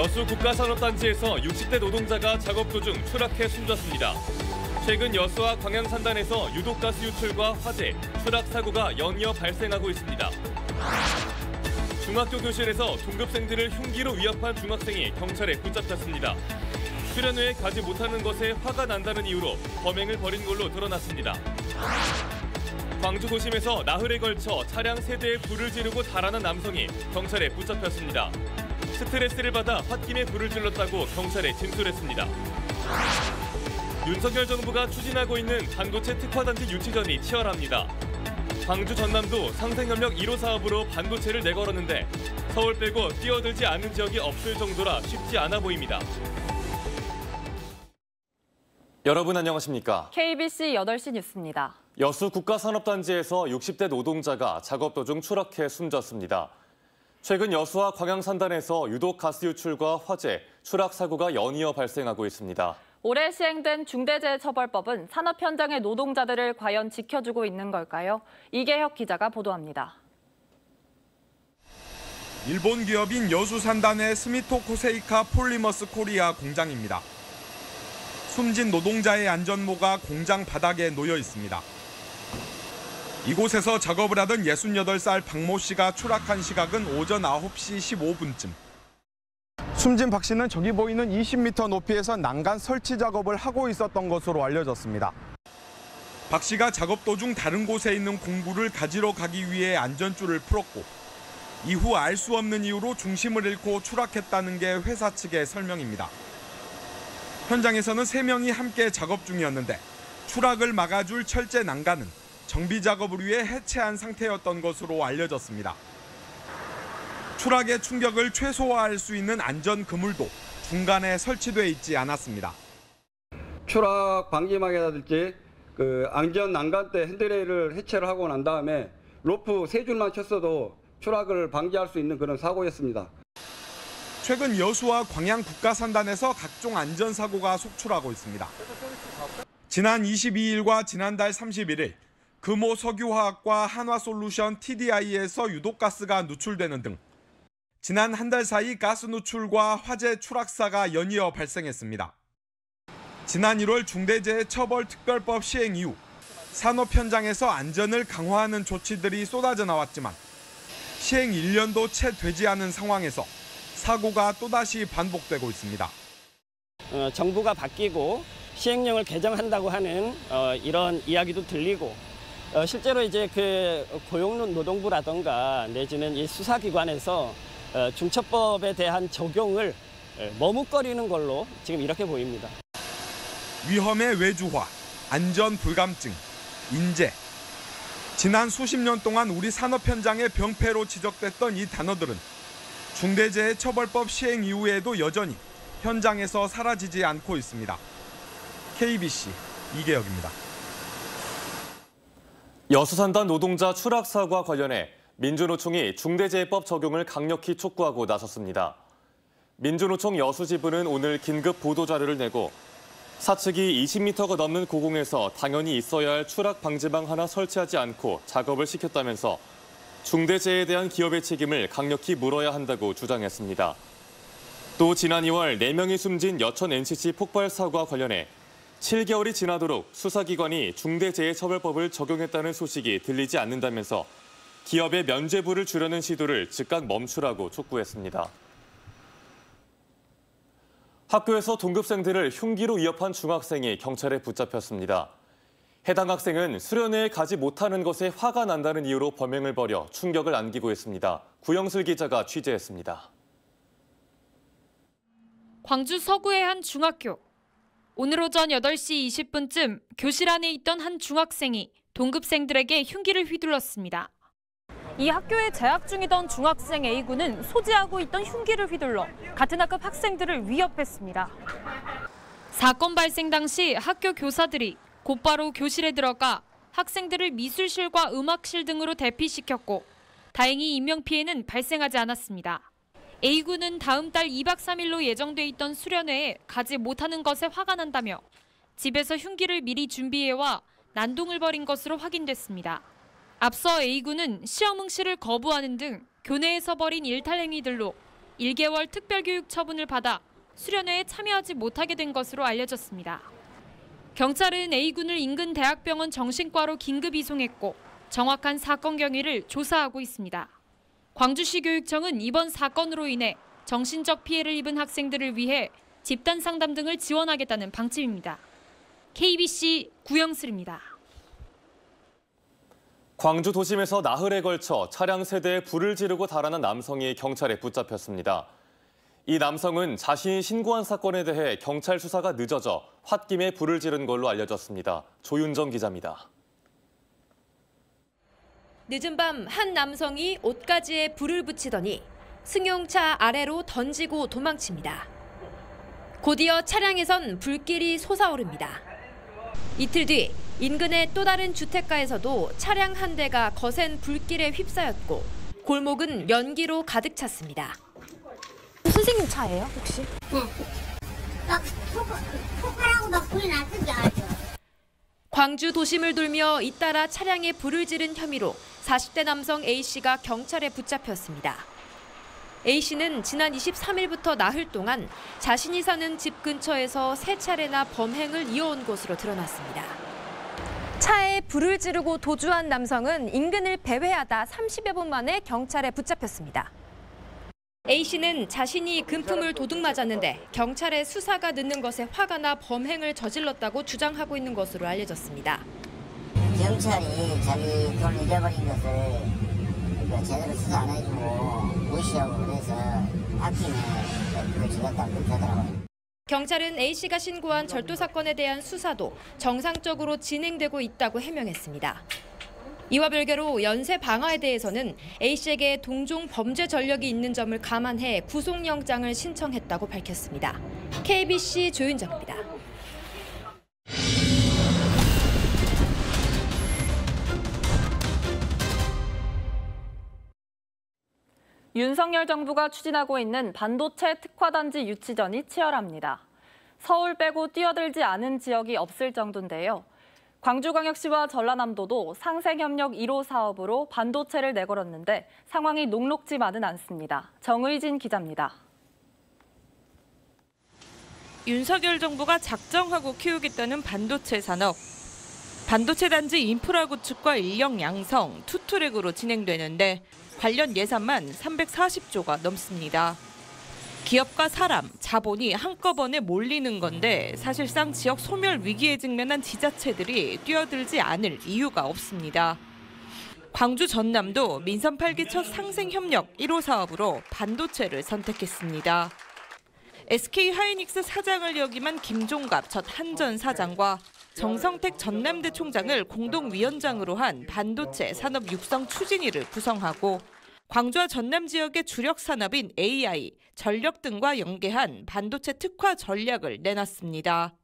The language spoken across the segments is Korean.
여수 국가산업단지에서 60대 노동자가 작업 도중 추락해 숨졌습니다. 최근 여수와 광양 산단에서 유독가스 유출과 화재, 추락 사고가 연이어 발생하고 있습니다. 중학교 교실에서 동급생들을 흉기로 위협한 중학생이 경찰에 붙잡혔습니다. 수련회에 가지 못하는 것에 화가 난다는 이유로 범행을 벌인 걸로 드러났습니다. 광주 도심에서 나흘에 걸쳐 차량 3대에 불을 지르고 달아난 남성이 경찰에 붙잡혔습니다. 스트레스를 받아 홧김에 불을 질렀다고 경찰에 진술했습니다. 윤석열 정부가 추진하고 있는 반도체 특화단지 유치전이 치열합니다. 광주 전남도 상생협력 1호 사업으로 반도체를 내걸었는데 서울 빼고 뛰어들지 않은 지역이 없을 정도라 쉽지 않아 보입니다. 여러분 안녕하십니까? KBC 8시 뉴스입니다. 여수 국가산업단지에서 60대 노동자가 작업 도중 추락해 숨졌습니다. 최근 여수와 광양 산단에서 유독 가스 유출과 화재, 추락 사고가 연이어 발생하고 있습니다. 올해 시행된 중대재해처벌법은 산업 현장의 노동자들을 과연 지켜주고 있는 걸까요? 이계혁 기자가 보도합니다. 일본 기업인 여수 산단의 스미토 코세이카 폴리머스 코리아 공장입니다. 숨진 노동자의 안전모가 공장 바닥에 놓여 있습니다. 이곳에서 작업을 하던 68살 박모 씨가 추락한 시각은 오전 9시 15분쯤. 숨진 박 씨는 저기 보이는 20m 높이에서 난간 설치 작업을 하고 있었던 것으로 알려졌습니다. 박 씨가 작업 도중 다른 곳에 있는 공구를 가지러 가기 위해 안전줄을 풀었고 이후 알 수 없는 이유로 중심을 잃고 추락했다는 게 회사 측의 설명입니다. 현장에서는 3명이 함께 작업 중이었는데 추락을 막아줄 철제 난간은 정비 작업을 위해 해체한 상태였던 것으로 알려졌습니다. 추락의 충격을 최소화할 수 있는 안전 그물도 중간에 설치돼 있지 않았습니다. 추락 방지막이라든지 안전 난간대 핸드레일을 해체를 하고 난 다음에 로프 3줄만 쳤어도 추락을 방지할 수 있는 그런 사고였습니다. 최근 여수와 광양 국가산단에서 각종 안전사고가 속출하고 있습니다. 지난 22일과 지난달 31일 금호 석유화학과 한화솔루션 TDI에서 유독가스가 누출되는 등 지난 한 달 사이 가스 누출과 화재 추락사가 연이어 발생했습니다. 지난 1월 중대재해처벌특별법 시행 이후 산업 현장에서 안전을 강화하는 조치들이 쏟아져 나왔지만 시행 1년도 채 되지 않은 상황에서 사고가 또다시 반복되고 있습니다. 정부가 바뀌고 시행령을 개정한다고 하는 이런 이야기도 들리고 실제로 이제 고용노동부라든가 내지는 이 수사기관에서 중처법에 대한 적용을 머뭇거리는 걸로 지금 이렇게 보입니다. 위험의 외주화, 안전 불감증, 인재. 지난 수십 년 동안 우리 산업 현장의 병폐로 지적됐던 이 단어들은 중대재해처벌법 시행 이후에도 여전히 현장에서 사라지지 않고 있습니다. KBC 이계혁입니다. 여수산단 노동자 추락 사고와 관련해 민주노총이 중대재해법 적용을 강력히 촉구하고 나섰습니다. 민주노총 여수지부는 오늘 긴급 보도자료를 내고 사측이 20m가 넘는 고공에서 당연히 있어야 할 추락 방지망 하나 설치하지 않고 작업을 시켰다면서 중대재해에 대한 기업의 책임을 강력히 물어야 한다고 주장했습니다. 또 지난 2월 4명이 숨진 여천 NCC 폭발 사고와 관련해 7개월이 지나도록 수사기관이 중대재해처벌법을 적용했다는 소식이 들리지 않는다면서 기업의 면죄부를 주려는 시도를 즉각 멈추라고 촉구했습니다. 학교에서 동급생들을 흉기로 위협한 중학생이 경찰에 붙잡혔습니다. 해당 학생은 수련회에 가지 못하는 것에 화가 난다는 이유로 범행을 벌여 충격을 안기고 있습니다. 구영슬 기자가 취재했습니다. 광주 서구의 한 중학교. 오늘 오전 8시 20분쯤 교실 안에 있던 한 중학생이 동급생들에게 흉기를 휘둘렀습니다. 이 학교에 재학 중이던 중학생 A군은 소지하고 있던 흉기를 휘둘러 같은 학급 학생들을 위협했습니다. 사건 발생 당시 학교 교사들이 곧바로 교실에 들어가 학생들을 미술실과 음악실 등으로 대피시켰고 다행히 인명피해는 발생하지 않았습니다. A군은 다음 달 2박 3일로 예정돼 있던 수련회에 가지 못하는 것에 화가 난다며 집에서 흉기를 미리 준비해와 난동을 벌인 것으로 확인됐습니다. 앞서 A군은 시험 응시를 거부하는 등 교내에서 벌인 일탈 행위들로 1개월 특별교육 처분을 받아 수련회에 참여하지 못하게 된 것으로 알려졌습니다. 경찰은 A군을 인근 대학병원 정신과로 긴급 이송했고 정확한 사건 경위를 조사하고 있습니다. 광주시 교육청은 이번 사건으로 인해 정신적 피해를 입은 학생들을 위해 집단 상담 등을 지원하겠다는 방침입니다. KBC 구영슬입니다. 광주 도심에서 나흘에 걸쳐 차량 세대에 불을 지르고 달아난 남성이 경찰에 붙잡혔습니다. 이 남성은 자신이 신고한 사건에 대해 경찰 수사가 늦어져 홧김에 불을 지른 걸로 알려졌습니다. 조윤정 기자입니다. 늦은 밤 한 남성이 옷가지에 불을 붙이더니 승용차 아래로 던지고 도망칩니다. 곧이어 차량에선 불길이 솟아오릅니다. 이틀 뒤 인근의 또 다른 주택가에서도 차량 한 대가 거센 불길에 휩싸였고 골목은 연기로 가득 찼습니다. 선생님 차예요, 혹시? 네. 막 폭발하고 막 불이 났던 게 알죠. 광주 도심을 돌며 잇따라 차량에 불을 지른 혐의로 40대 남성 A씨가 경찰에 붙잡혔습니다. A씨는 지난 23일부터 나흘 동안 자신이 사는 집 근처에서 3차례나 범행을 이어온 것으로 드러났습니다. 차에 불을 지르고 도주한 남성은 인근을 배회하다 30여 분 만에 경찰에 붙잡혔습니다. A씨는 자신이 금품을 도둑맞았는데 경찰의 수사가 늦는 것에 화가 나 범행을 저질렀다고 주장하고 있는 것으로 알려졌습니다. 경찰이 자기 돈 잃어버린 것을 제대로 수사 안 해주고 무시하고 그래서 아끼네 그걸 죽였다고 그렇게 하더라고요. 경찰은 A씨가 신고한 절도 사건에 대한 수사도 정상적으로 진행되고 있다고 해명했습니다. 이와 별개로 연쇄 방화에 대해서는 A씨에게 동종 범죄 전력이 있는 점을 감안해 구속영장을 신청했다고 밝혔습니다. KBC 조윤정입니다. 윤석열 정부가 추진하고 있는 반도체 특화단지 유치전이 치열합니다. 서울 빼고 뛰어들지 않은 지역이 없을 정도인데요. 광주광역시와 전라남도도 상생협력 1호 사업으로 반도체를 내걸었는데 상황이 녹록지만은 않습니다. 정의진 기자입니다. 윤석열 정부가 작정하고 키우겠다는 반도체 산업. 반도체 단지 인프라 구축과 인력 양성, 투트랙으로 진행되는데 관련 예산만 340조가 넘습니다. 기업과 사람, 자본이 한꺼번에 몰리는 건데 사실상 지역 소멸 위기에 직면한 지자체들이 뛰어들지 않을 이유가 없습니다. 광주 전남도 민선 8기 첫 상생협력 1호 사업으로 반도체를 선택했습니다. SK 하이닉스 사장을 역임한 김종갑 첫 한전 사장과 정성택 전남대 총장을 공동위원장으로 한 반도체 산업 육성 추진위를 구성하고 광주와 전남 지역의 주력 산업인 AI, 전력 등과 연계한 반도체 특화 전략을 내놨습니다.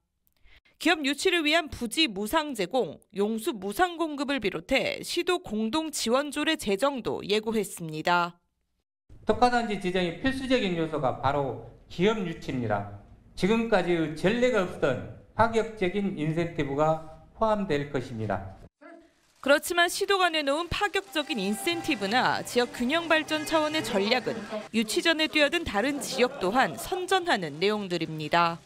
기업 유치를 위한 부지 무상 제공, 용수 무상 공급을 비롯해 시도 공동 지원조례 제정도 예고했습니다. 특화단지 지정의 필수적인 요소가 바로 기업 유치입니다. 지금까지 전례가 없던 파격적인 인센티브가 포함될 것입니다. 그렇지만 시도가 내놓은 파격적인 인센티브나 지역 균형 발전 차원의 전략은 유치전에 뛰어든 다른 지역 또한 선전하는 내용들입니다.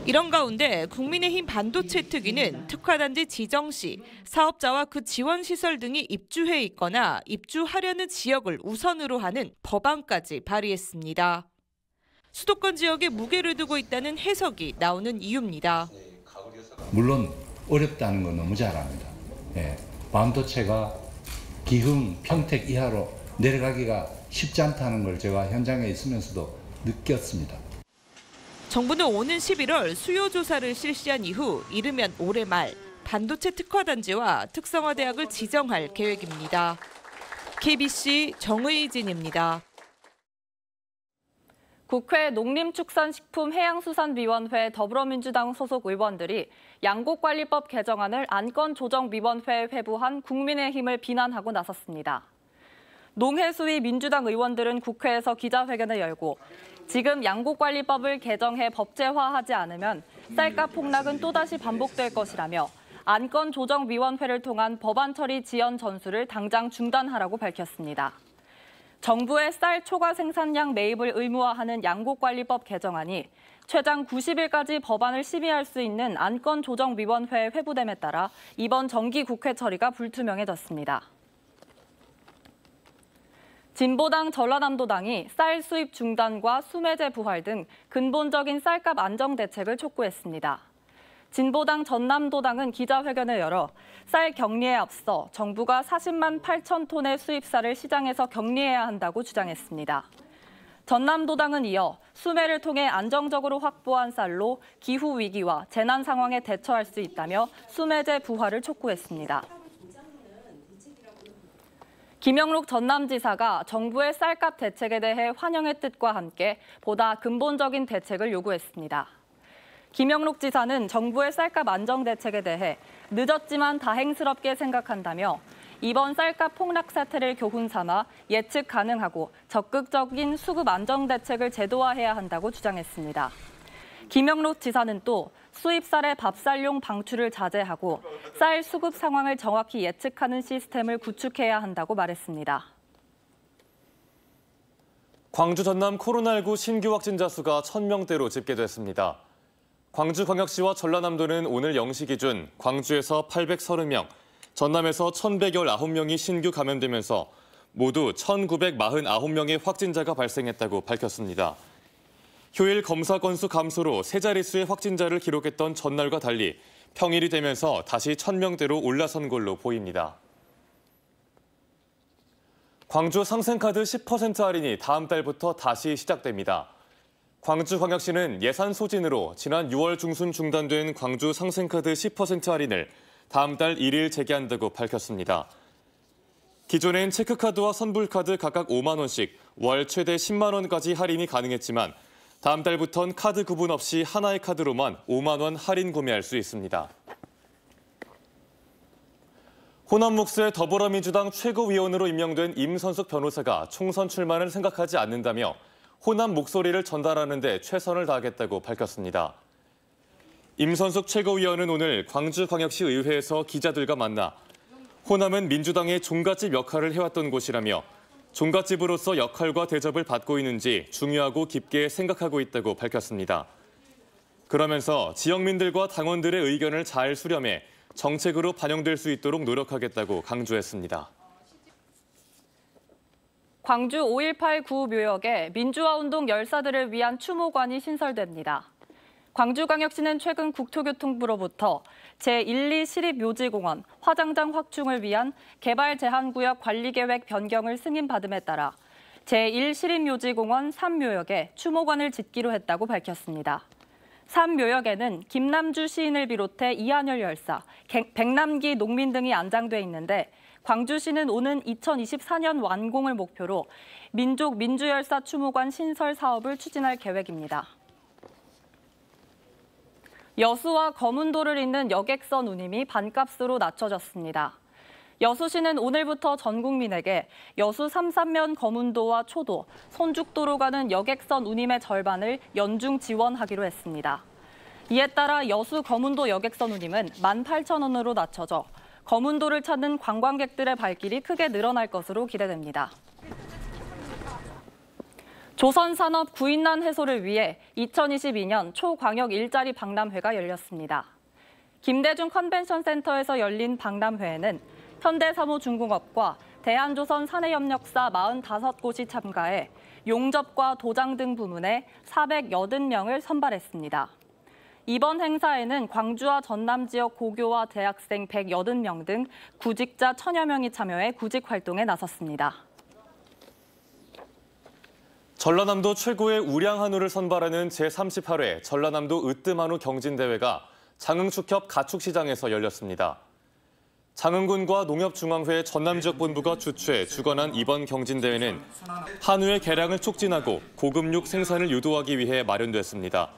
이런 가운데 국민의힘 반도체 특위는 특화단지 지정 시 사업자와 그 지원시설 등이 입주해 있거나 입주하려는 지역을 우선으로 하는 법안까지 발의했습니다. 수도권 지역에 무게를 두고 있다는 해석이 나오는 이유입니다. 물론 어렵다는 건 너무 잘 압니다. 반도체가 기흥, 평택 이하로 내려가기가 쉽지 않다는 걸 제가 현장에 있으면서도 느꼈습니다. 정부는 오는 11월 수요 조사를 실시한 이후 이르면 올해 말 반도체 특화단지와 특성화대학을 지정할 계획입니다. KBC 정의진입니다. 국회 농림축산식품해양수산위원회 더불어민주당 소속 의원들이 양곡관리법 개정안을 안건조정위원회에 회부한 국민의힘을 비난하고 나섰습니다. 농해수위 민주당 의원들은 국회에서 기자회견을 열고 지금 양곡관리법을 개정해 법제화하지 않으면 쌀값 폭락은 또다시 반복될 것이라며 안건조정위원회를 통한 법안 처리 지연 전술을 당장 중단하라고 밝혔습니다. 정부의 쌀 초과 생산량 매입을 의무화하는 양곡관리법 개정안이 최장 90일까지 법안을 심의할 수 있는 안건조정위원회에 회부됨에 따라 이번 정기 국회 처리가 불투명해졌습니다. 진보당 전라남도당이 쌀 수입 중단과 수매제 부활 등 근본적인 쌀값 안정 대책을 촉구했습니다. 진보당 전남도당은 기자회견을 열어 쌀 격리에 앞서 정부가 40만 8천 톤의 수입쌀을 시장에서 격리해야 한다고 주장했습니다. 전남도당은 이어 수매를 통해 안정적으로 확보한 쌀로 기후 위기와 재난 상황에 대처할 수 있다며 수매제 부활을 촉구했습니다. 김영록 전남지사가 정부의 쌀값 대책에 대해 환영의 뜻과 함께 보다 근본적인 대책을 요구했습니다. 김영록 지사는 정부의 쌀값 안정 대책에 대해 늦었지만 다행스럽게 생각한다며 이번 쌀값 폭락 사태를 교훈 삼아 예측 가능하고 적극적인 수급 안정 대책을 제도화해야 한다고 주장했습니다. 김영록 지사는 또 수입쌀의 밥쌀용 방출을 자제하고 쌀 수급 상황을 정확히 예측하는 시스템을 구축해야 한다고 말했습니다. 광주 전남 코로나19 신규 확진자 수가 1,000명대로 집계됐습니다. 광주광역시와 전라남도는 오늘 0시 기준 광주에서 830명, 전남에서 1,119명이 신규 감염되면서 모두 1,949명의 확진자가 발생했다고 밝혔습니다. 휴일 검사 건수 감소로 세 자릿수의 확진자를 기록했던 전날과 달리 평일이 되면서 다시 1,000명대로 올라선 걸로 보입니다. 광주 상생카드 10% 할인이 다음 달부터 다시 시작됩니다. 광주광역시는 예산 소진으로 지난 6월 중순 중단된 광주 상생카드 10% 할인을 다음 달 1일 재개한다고 밝혔습니다. 기존엔 체크카드와 선불카드 각각 5만 원씩 월 최대 10만 원까지 할인이 가능했지만 다음 달부터는 카드 구분 없이 하나의 카드로만 5만 원 할인 구매할 수 있습니다. 호남 몫의 더불어민주당 최고위원으로 임명된 임선숙 변호사가 총선 출마를 생각하지 않는다며 호남 목소리를 전달하는 데 최선을 다하겠다고 밝혔습니다. 임선숙 최고위원은 오늘 광주광역시 의회에서 기자들과 만나 호남은 민주당의 종갓집 역할을 해왔던 곳이라며 종갓집으로서 역할과 대접을 받고 있는지 중요하고 깊게 생각하고 있다고 밝혔습니다. 그러면서 지역민들과 당원들의 의견을 잘 수렴해 정책으로 반영될 수 있도록 노력하겠다고 강조했습니다. 광주 5.18 구묘역에 민주화운동 열사들을 위한 추모관이 신설됩니다. 광주광역시는 최근 국토교통부로부터 제1, 2 시립묘지공원 화장장 확충을 위한 개발 제한구역 관리계획 변경을 승인받음에 따라 제1 시립묘지공원 3묘역에 추모관을 짓기로 했다고 밝혔습니다. 3묘역에는 김남주 시인을 비롯해 이한열 열사, 백남기 농민 등이 안장돼 있는데 광주시는 오는 2024년 완공을 목표로 민족 민주열사 추모관 신설 사업을 추진할 계획입니다. 여수와 거문도를 잇는 여객선 운임이 반값으로 낮춰졌습니다. 여수시는 오늘부터 전 국민에게 여수 삼산면 거문도와 초도, 손죽도로 가는 여객선 운임의 절반을 연중 지원하기로 했습니다. 이에 따라 여수 거문도 여객선 운임은 18,000원으로 낮춰져 거문도를 찾는 관광객들의 발길이 크게 늘어날 것으로 기대됩니다. 조선산업 구인난 해소를 위해 2022년 초광역 일자리 박람회가 열렸습니다. 김대중 컨벤션센터에서 열린 박람회에는 현대사무중공업과 대한조선 사내협력사 45곳이 참가해 용접과 도장 등 부문에 480명을 선발했습니다. 이번 행사에는 광주와 전남 지역 고교와 대학생 180명 등 구직자 1000여 명이 참여해 구직 활동에 나섰습니다. 전라남도 최고의 우량 한우를 선발하는 제38회 전라남도 으뜸한우 경진대회가 장흥축협 가축시장에서 열렸습니다. 장흥군과 농협중앙회 전남지역본부가 주최 주관한 이번 경진대회는 한우의 개량을 촉진하고 고급육 생산을 유도하기 위해 마련됐습니다.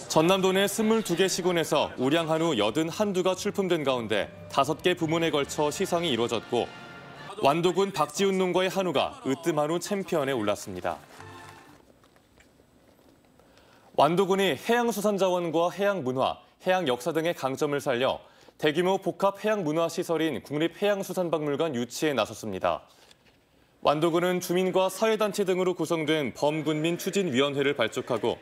전남도 내 22개 시군에서 우량 한우 81두가 출품된 가운데 5개 부문에 걸쳐 시상이 이루어졌고 완도군 박지훈 농가의 한우가 으뜸한우 챔피언에 올랐습니다. 완도군이 해양수산자원과 해양문화, 해양역사 등의 강점을 살려 대규모 복합 해양문화시설인 국립해양수산박물관 유치에 나섰습니다. 완도군은 주민과 사회단체 등으로 구성된 범군민 추진위원회를 발족하고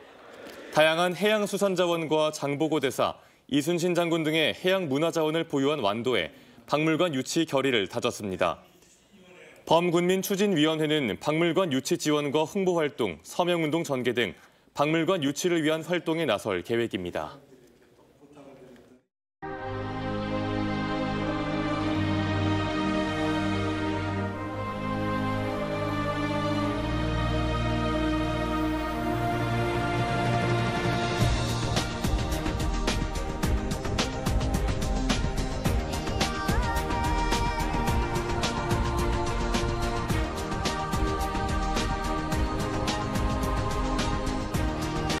다양한 해양수산자원과 장보고대사, 이순신 장군 등의 해양문화자원을 보유한 완도에 박물관 유치 결의를 다졌습니다. 범군민 추진위원회는 박물관 유치 지원과 홍보활동, 서명운동 전개 등 박물관 유치를 위한 활동에 나설 계획입니다.